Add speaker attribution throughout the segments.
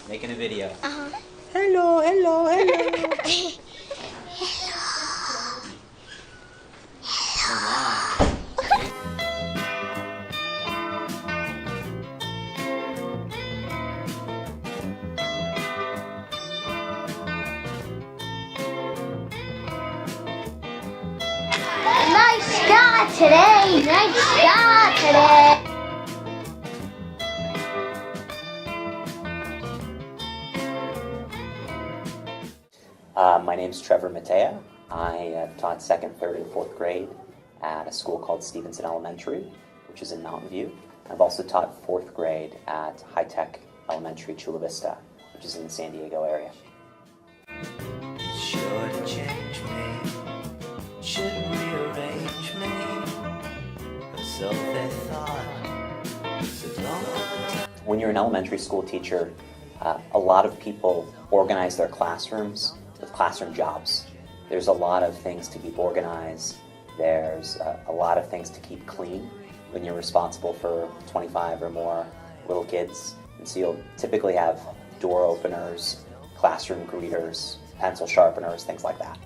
Speaker 1: Making a video.
Speaker 2: Uh-huh.
Speaker 3: Hello, hello, hello.
Speaker 1: Come on.
Speaker 2: Nice start today. Nice start today.
Speaker 4: My name's Trevor Mattea. I taught 2nd, 3rd, and 4th grade at a school called Stevenson Elementary, which is in Mountain View. I've also taught 4th grade at High Tech Elementary Chula Vista, which is in the San Diego area.
Speaker 5: It's sure to change me, should rearrange me, or so they thought. So don't.
Speaker 4: When you're an elementary school teacher, a lot of people organize their classrooms with classroom jobs. There's a lot of things to keep organized. There's a lot of things to keep clean when you're responsible for 25 or more little kids. And so you'll typically have door openers, classroom greeters, pencil sharpeners, things like that.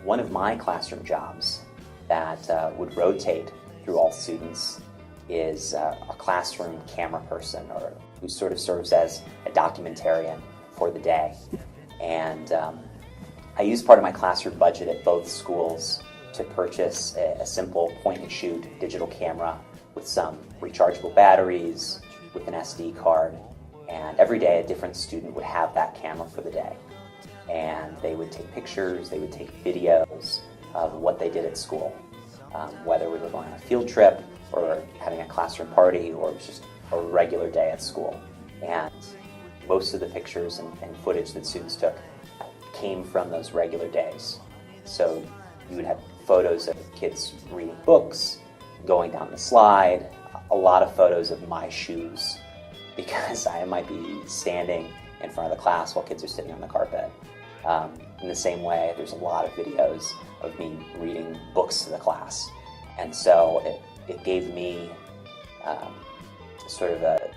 Speaker 4: One of my classroom jobs that would rotate through all students is a classroom camera person, or who sort of serves as a documentarian for the day. And I used part of my classroom budget at both schools to purchase a simple point-and-shoot digital camera with some rechargeable batteries, with an SD card. And every day a different student would have that camera for the day. And they would take pictures, they would take videos of what they did at school, whether we were going on a field trip or having a classroom party, or it was just a regular day at school. And most of the pictures and footage that students took came from those regular days. So you would have photos of kids reading books, going down the slide, a lot of photos of my shoes, because I might be standing in front of the class while kids are sitting on the carpet. In the same way, there's a lot of videos of me reading books to the class. And so it gave me sort of a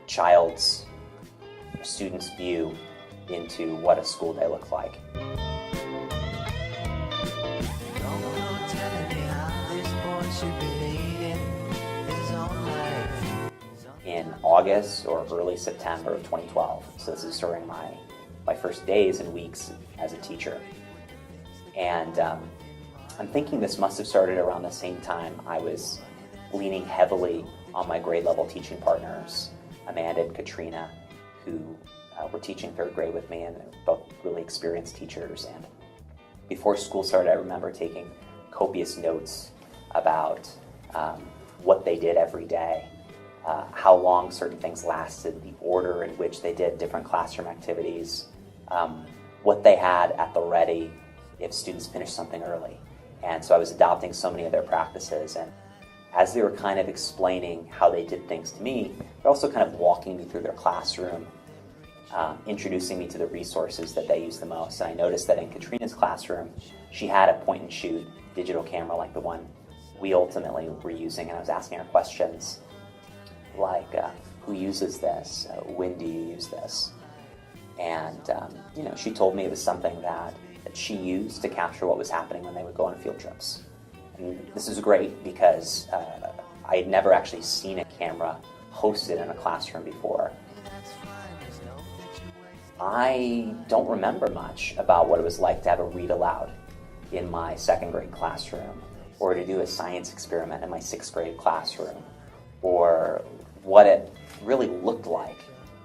Speaker 4: child's, student's view into what a school day looked like.
Speaker 5: Don't go telling me how this boy should be leading his own life.
Speaker 4: In August or early September of 2012. So this is during my first days and weeks as a teacher. And I'm thinking this must have started around the same time I was leaning heavily on my grade level teaching partners, Amanda and Katrina, who were teaching 3rd grade with me, and they're both really experienced teachers. And before school started, I remember taking copious notes about what they did every day, how long certain things lasted, the order in which they did different classroom activities, what they had at the ready if students finished something early. And so I was adopting so many of their practices, and as they were kind of explaining how they did things to me, they're also kind of walking me through their classroom, introducing me to the resources that they use the most. And I noticed that in Katrina's classroom, she had a point-and-shoot digital camera like the one we ultimately were using, and I was asking her questions like, who uses this? When do you use this? And she told me it was something that she used to capture what was happening when they would go on field trips. And this is great because I had never actually seen a camera hosted in a classroom before. I don't remember much about what it was like to have a read aloud in my 2nd grade classroom, or to do a science experiment in my 6th grade classroom, or what it really looked like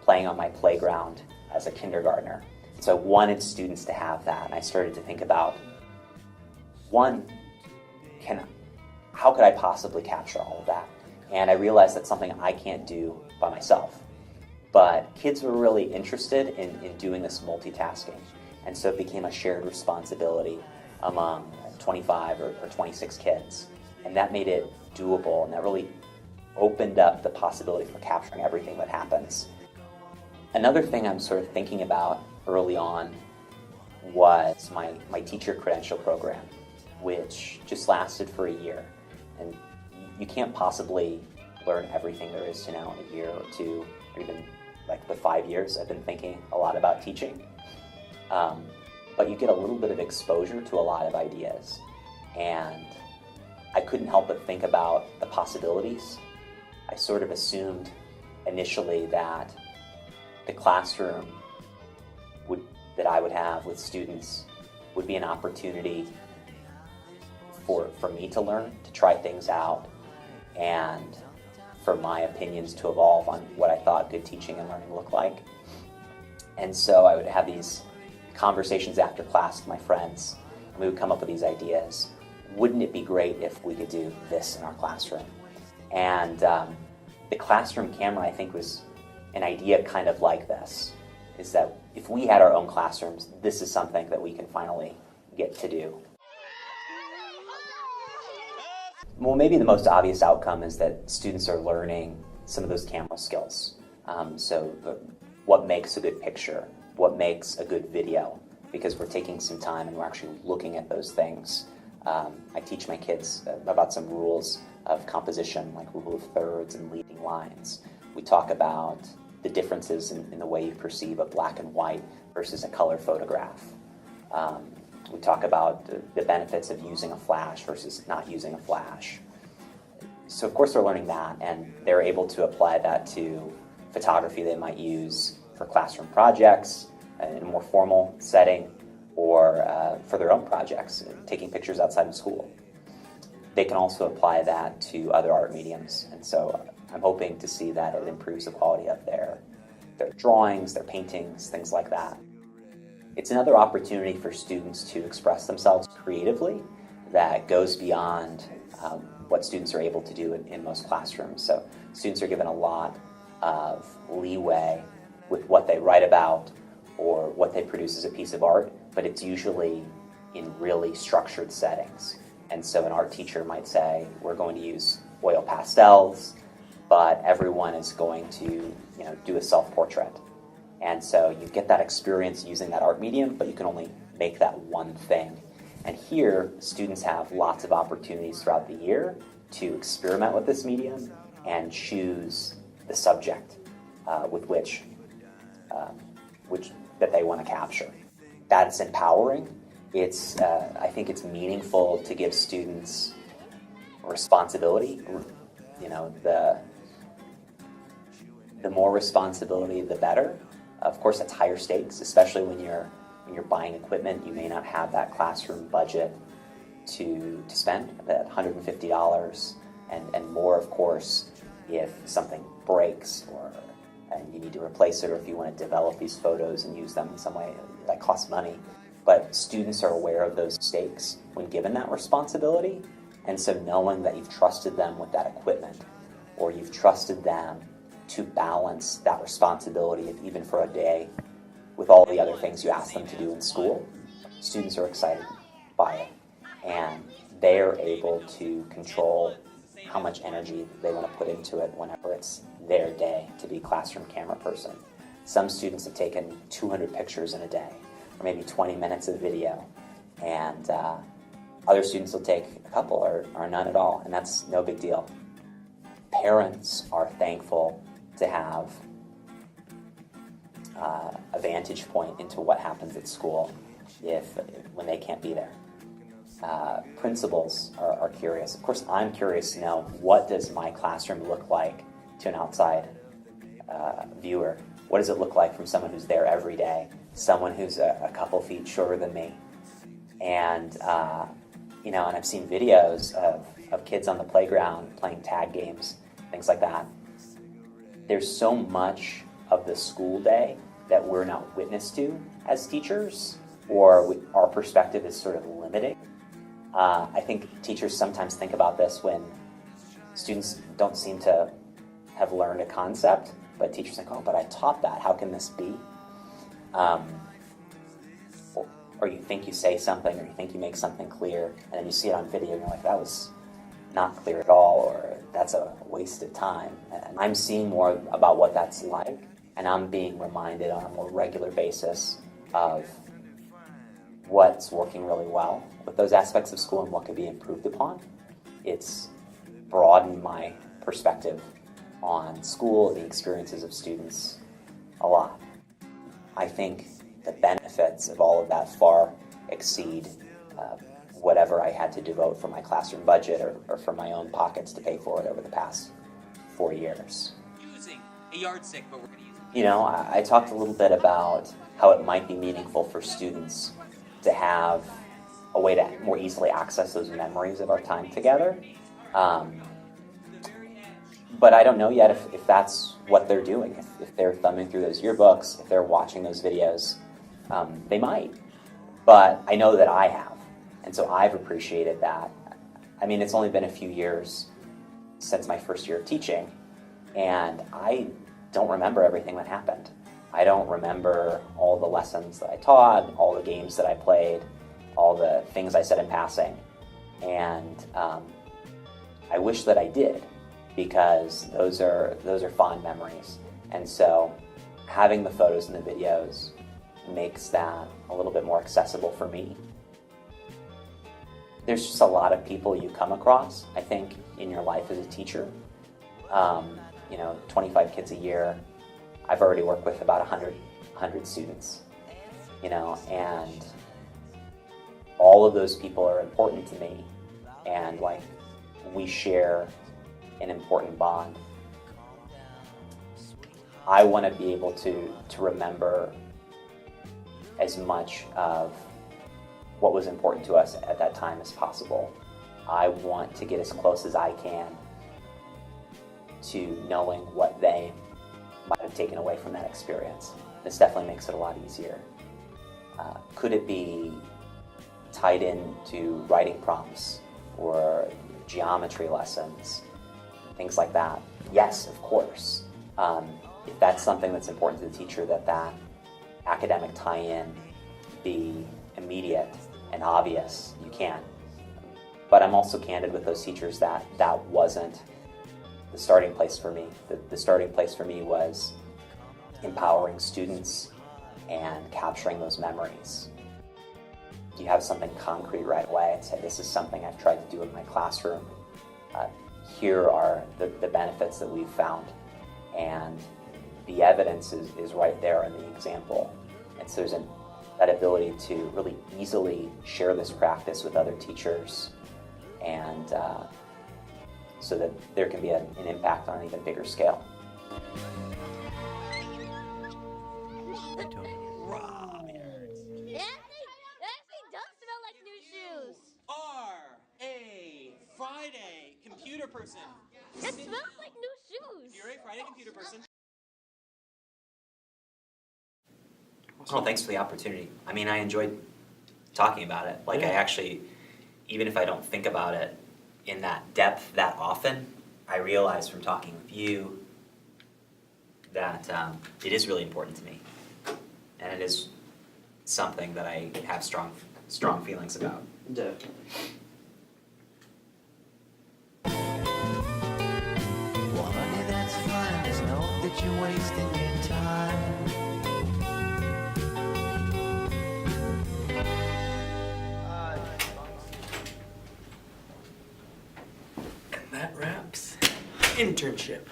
Speaker 4: playing on my playground as a kindergartner. So I wanted students to have that, and I started to think about, one, how could I possibly capture all of that? And I realized that's something I can't do by myself. But kids were really interested in doing this multitasking. And so it became a shared responsibility among 25 or 26 kids. And that made it doable, and that really opened up the possibility for capturing everything that happens. Another thing I'm sort of thinking about early on was my teacher credential program, which just lasted for a year. And you can't possibly learn everything there is to know in a year or two, or even like the 5 5 years, I've been thinking a lot about teaching. But you get a little bit of exposure to a lot of ideas. And I couldn't help but think about the possibilities. I sort of assumed initially that the classroom that I would have with students would be an opportunity for me to learn, to try things out, and for my opinions to evolve on what I thought good teaching and learning looked like. And so I would have these conversations after class with my friends, and we would come up with these ideas. Wouldn't it be great if we could do this in our classroom? And the classroom camera, I think, was an idea kind of like this, is that if we had our own classrooms, this is something that we can finally get to do. Well, maybe the most obvious outcome is that students are learning some of those camera skills. What makes a good picture? What makes a good video? Because we're taking some time and we're actually looking at those things. I teach my kids about some rules of composition, like rule of thirds and leading lines. We talk about the differences in the way you perceive a black and white versus a color photograph. We talk about the benefits of using a flash versus not using a flash. So of course they're learning that, and they're able to apply that to photography they might use for classroom projects in a more formal setting, or for their own projects, taking pictures outside of school. They can also apply that to other art mediums, and so I'm hoping to see that it improves the quality of their drawings, their paintings, things like that. It's another opportunity for students to express themselves creatively that goes beyond what students are able to do in most classrooms. So students are given a lot of leeway with what they write about or what they produce as a piece of art, but it's usually in really structured settings. And so an art teacher might say, we're going to use oil pastels, but everyone is going to do a self-portrait. And so you get that experience using that art medium, but you can only make that one thing. And here, students have lots of opportunities throughout the year to experiment with this medium and choose the subject with which that they want to capture. That's empowering. I think it's meaningful to give students responsibility. The more responsibility, the better. Of course, that's higher stakes, especially when you're buying equipment. You may not have that classroom budget to spend, that $150 and more, of course, if something breaks and you need to replace it, or if you want to develop these photos and use them in some way, that costs money. But students are aware of those stakes when given that responsibility, and so knowing that you've trusted them with that equipment, or you've trusted them to balance that responsibility, even for a day, with all the other things you ask them to do in school, students are excited by it, and they are able to control how much energy they want to put into it whenever it's their day to be classroom camera person. Some students have taken 200 pictures in a day, or maybe 20 minutes of video, and other students will take a couple or none at all, and that's no big deal. Parents are thankful to have a vantage point into what happens at school when they can't be there. Principals are curious. Of course, I'm curious to know, what does my classroom look like to an outside viewer? What does it look like from someone who's there every day, someone who's a couple feet shorter than me? And and I've seen videos of kids on the playground playing tag games, things like that. There's so much of the school day that we're not witness to as teachers, or our perspective is sort of limiting. I think teachers sometimes think about this when students don't seem to have learned a concept, but teachers think, oh, but I taught that, how can this be? Or you think you say something, or you think you make something clear, and then you see it on video and you're like, that was not clear at all, or that's a wasted time. And I'm seeing more about what that's like, and I'm being reminded on a more regular basis of what's working really well with those aspects of school and what could be improved upon. It's broadened my perspective on school, the experiences of students, a lot. I think the benefits of all of that far exceed whatever I had to devote for my classroom budget or from my own pockets to pay for it over the past 4 years.
Speaker 1: Using a yardstick, but we're going to use it.
Speaker 4: You know, I talked a little bit about how it might be meaningful for students to have a way to more easily access those memories of our time together. But I don't know yet if that's what they're doing. If they're thumbing through those yearbooks, if they're watching those videos, they might. But I know that I have. And so I've appreciated that. I mean, it's only been a few years since my first year of teaching, and I don't remember everything that happened. I don't remember all the lessons that I taught, all the games that I played, all the things I said in passing. And I wish that I did, because those are fond memories. And so having the photos and the videos makes that a little bit more accessible for me. There's just a lot of people you come across, I think, in your life as a teacher. 25 kids a year. I've already worked with about 100 students, and all of those people are important to me, and we share an important bond. I want to be able to remember as much of what was important to us at that time as possible. I want to get as close as I can to knowing what they might have taken away from that experience. This definitely makes it a lot easier. Could it be tied into writing prompts or geometry lessons, things like that? Yes, of course. If that's something that's important to the teacher, that academic tie-in be immediate and obvious, you can. But I'm also candid with those teachers that wasn't the starting place for me. The starting place for me was empowering students and capturing those memories. You have something concrete right away and say, this is something I've tried to do in my classroom. Here are the benefits that we've found. And the evidence is right there in the example. And so there's that ability to really easily share this practice with other teachers, and so that there can be an impact on an even bigger scale.
Speaker 2: That does smell like new shoes.
Speaker 1: R.A. Friday, computer person.
Speaker 2: It smells like new shoes.
Speaker 1: You're a Friday computer person.
Speaker 4: Well, thanks for the opportunity. I mean, I enjoyed talking about it. I actually, even if I don't think about it in that depth that often, I realize from talking with you that it is really important to me. And it is something that I have strong feelings about.
Speaker 6: Definitely.
Speaker 5: Well, honey, that's fine. Just know that you're wasting your time.
Speaker 6: And that wraps internship.